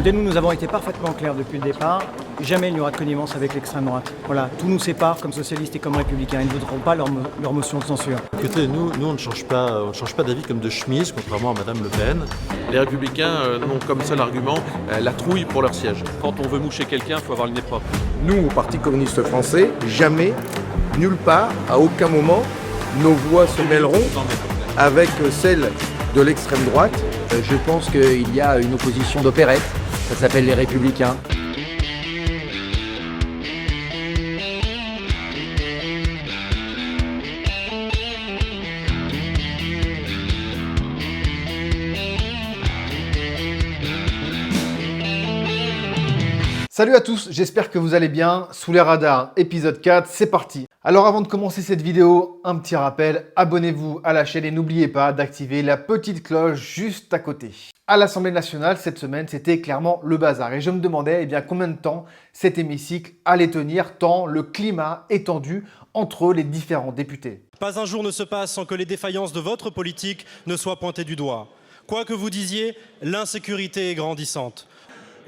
Écoutez, nous avons été parfaitement clairs depuis le départ. Jamais il n'y aura de connivence avec l'extrême droite. Voilà, tout nous sépare comme socialistes et comme républicains. Ils ne voteront pas leur motion de censure. Écoutez, nous on ne change pas d'avis comme de chemise, contrairement à Madame Le Pen. Les Républicains n'ont comme seul argument la trouille pour leur siège. Quand on veut moucher quelqu'un, il faut avoir le nez propre. Nous, au Parti communiste français, jamais, nulle part, à aucun moment, nos voix se mêleront avec celles de l'extrême droite. Je pense qu'il y a une opposition d'opérette, ça s'appelle les Républicains. Salut à tous, j'espère que vous allez bien. Sous les radars, épisode 4, c'est parti. Alors avant de commencer cette vidéo, un petit rappel, abonnez-vous à la chaîne et n'oubliez pas d'activer la petite cloche juste à côté. À l'Assemblée nationale, cette semaine, c'était clairement le bazar. Et je me demandais combien de temps cet hémicycle allait tenir, tant le climat est tendu entre les différents députés. Pas un jour ne se passe sans que les défaillances de votre politique ne soient pointées du doigt. Quoi que vous disiez, l'insécurité est grandissante.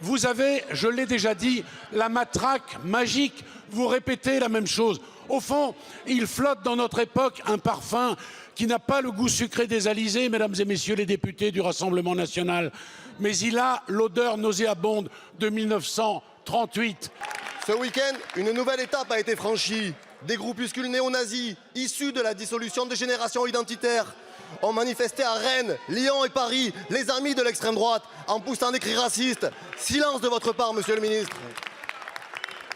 Vous avez, je l'ai déjà dit, la matraque magique. Vous répétez la même chose. Au fond, il flotte dans notre époque un parfum qui n'a pas le goût sucré des Alizés, mesdames et messieurs les députés du Rassemblement national, mais il a l'odeur nauséabonde de 1938. Ce week-end, une nouvelle étape a été franchie. Des groupuscules néo-nazis, issus de la dissolution des générations identitaires, ont manifesté à Rennes, Lyon et Paris, les amis de l'extrême droite, en poussant des cris racistes. Silence de votre part, monsieur le ministre.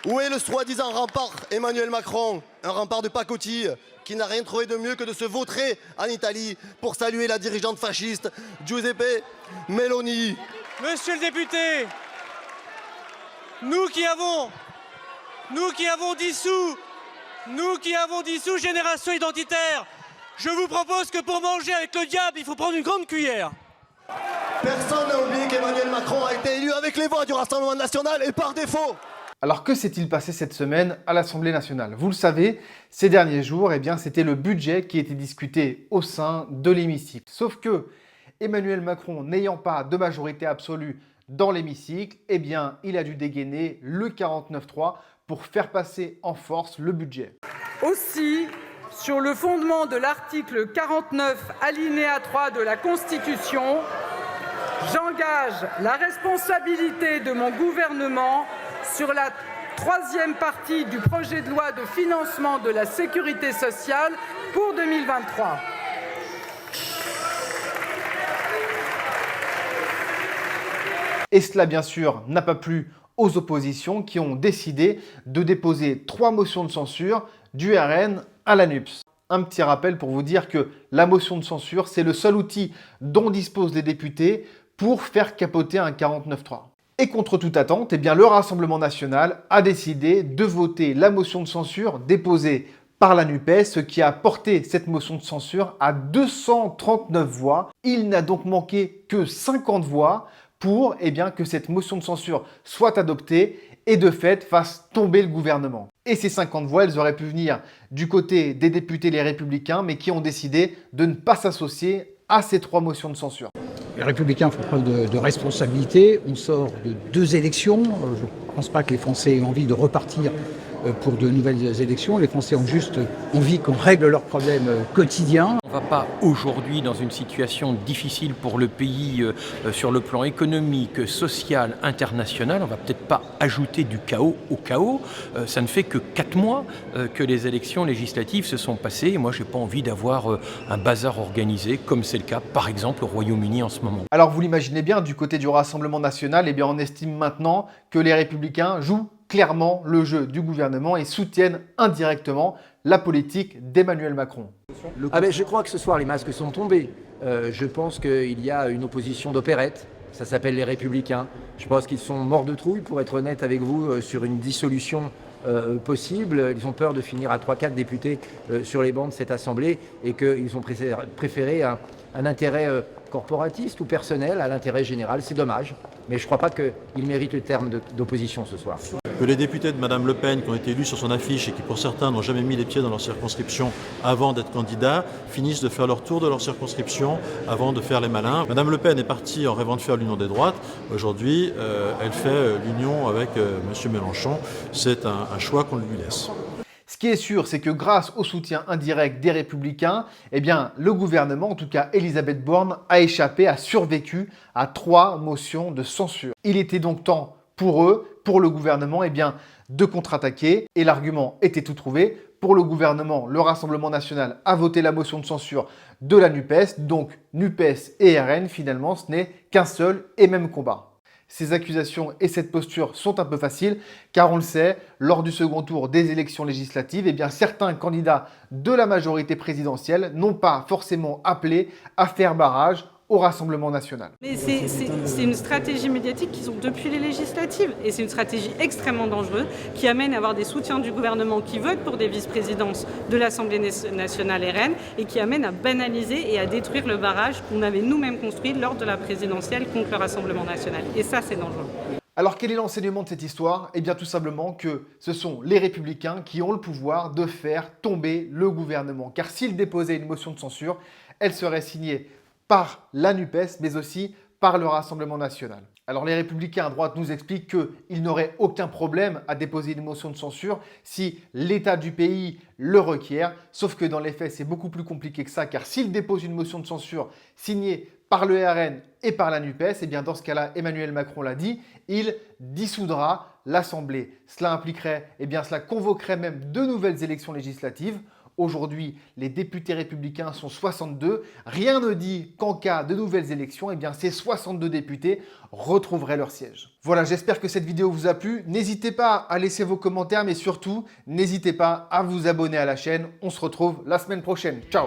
Où est le soi-disant rempart Emmanuel Macron, un rempart de pacotille qui n'a rien trouvé de mieux que de se vautrer en Italie pour saluer la dirigeante fasciste Giuseppe Meloni. Monsieur le député, nous qui avons dissous Génération Identitaire, je vous propose que pour manger avec le diable, il faut prendre une grande cuillère. Personne n'a oublié qu'Emmanuel Macron a été élu avec les voix du Rassemblement national et par défaut. Alors que s'est-il passé cette semaine à l'Assemblée nationale? Vous le savez, ces derniers jours, c'était le budget qui était discuté au sein de l'hémicycle. Sauf que Emmanuel Macron, n'ayant pas de majorité absolue dans l'hémicycle, il a dû dégainer le 49.3 pour faire passer en force le budget. Aussi, sur le fondement de l'article 49, alinéa 3 de la Constitution, j'engage la responsabilité de mon gouvernement sur la troisième partie du projet de loi de financement de la sécurité sociale pour 2023. Et cela, bien sûr, n'a pas plu aux oppositions qui ont décidé de déposer 3 motions de censure du RN à la NUPES. Un petit rappel pour vous dire que la motion de censure, c'est le seul outil dont disposent les députés pour faire capoter un 49.3. Et contre toute attente, le Rassemblement national a décidé de voter la motion de censure déposée par la NUPES, ce qui a porté cette motion de censure à 239 voix. Il n'a donc manqué que 50 voix pour que cette motion de censure soit adoptée et de fait fasse tomber le gouvernement. Et ces 50 voix, elles auraient pu venir du côté des députés les Républicains, mais qui ont décidé de ne pas s'associer à ces 3 motions de censure. Les Républicains font preuve de responsabilité. On sort de 2 élections. Je ne pense pas que les Français aient envie de repartir pour de nouvelles élections. Les Français ont juste envie qu'on règle leurs problèmes quotidiens. On ne va pas aujourd'hui dans une situation difficile pour le pays sur le plan économique, social, international. On ne va peut-être pas ajouter du chaos au chaos. Ça ne fait que 4 mois que les élections législatives se sont passées. Et moi, je n'ai pas envie d'avoir un bazar organisé comme c'est le cas, par exemple, au Royaume-Uni en ce moment. Alors vous l'imaginez bien, du côté du Rassemblement national, on estime maintenant que les Républicains jouent clairement le jeu du gouvernement et soutiennent indirectement la politique d'Emmanuel Macron. Je crois que ce soir, les masques sont tombés. Je pense qu'il y a une opposition d'opérette, ça s'appelle les Républicains. Je pense qu'ils sont morts de trouille, pour être honnête avec vous, sur une dissolution possible. Ils ont peur de finir à 3-4 députés sur les bancs de cette Assemblée et qu'ils ont préféré un intérêt corporatiste ou personnelle à l'intérêt général. C'est dommage, mais je ne crois pas qu'il mérite le terme d'opposition ce soir. Que les députés de Mme Le Pen qui ont été élus sur son affiche et qui pour certains n'ont jamais mis les pieds dans leur circonscription avant d'être candidats finissent de faire leur tour de leur circonscription avant de faire les malins. Mme Le Pen est partie en rêvant de faire l'union des droites. Aujourd'hui, elle fait l'union avec M. Mélenchon. C'est un choix qu'on lui laisse. Ce qui est sûr, c'est que grâce au soutien indirect des Républicains, eh bien, le gouvernement, en tout cas Elisabeth Borne, a échappé, a survécu à 3 motions de censure. Il était donc temps pour eux, pour le gouvernement, eh bien, de contre-attaquer. Et l'argument était tout trouvé. Pour le gouvernement, le Rassemblement national a voté la motion de censure de la NUPES. Donc NUPES et RN, finalement, ce n'est qu'un seul et même combat. Ces accusations et cette posture sont un peu faciles, car on le sait, lors du second tour des élections législatives, eh bien, certains candidats de la majorité présidentielle n'ont pas forcément appelé à faire barrage au Rassemblement national. Mais c'est une stratégie médiatique qu'ils ont depuis les législatives. Et c'est une stratégie extrêmement dangereuse qui amène à avoir des soutiens du gouvernement qui votent pour des vice-présidences de l'Assemblée nationale RN et qui amène à banaliser et à détruire le barrage qu'on avait nous-mêmes construit lors de la présidentielle contre le Rassemblement national. Et ça, c'est dangereux. Alors quel est l'enseignement de cette histoire? Eh bien tout simplement que ce sont les Républicains qui ont le pouvoir de faire tomber le gouvernement. Car s'ils déposaient une motion de censure, elle serait signée par la NUPES, mais aussi par le Rassemblement national. Alors les Républicains à droite nous expliquent qu'ils n'auraient aucun problème à déposer une motion de censure si l'état du pays le requiert, sauf que dans les faits c'est beaucoup plus compliqué que ça, car s'ils déposent une motion de censure signée par le RN et par la NUPES, et bien dans ce cas-là, Emmanuel Macron l'a dit, il dissoudra l'Assemblée. Cela impliquerait, cela convoquerait même de nouvelles élections législatives. Aujourd'hui, les députés républicains sont 62. Rien ne dit qu'en cas de nouvelles élections, ces 62 députés retrouveraient leur siège. Voilà, j'espère que cette vidéo vous a plu. N'hésitez pas à laisser vos commentaires, mais surtout, n'hésitez pas à vous abonner à la chaîne. On se retrouve la semaine prochaine. Ciao!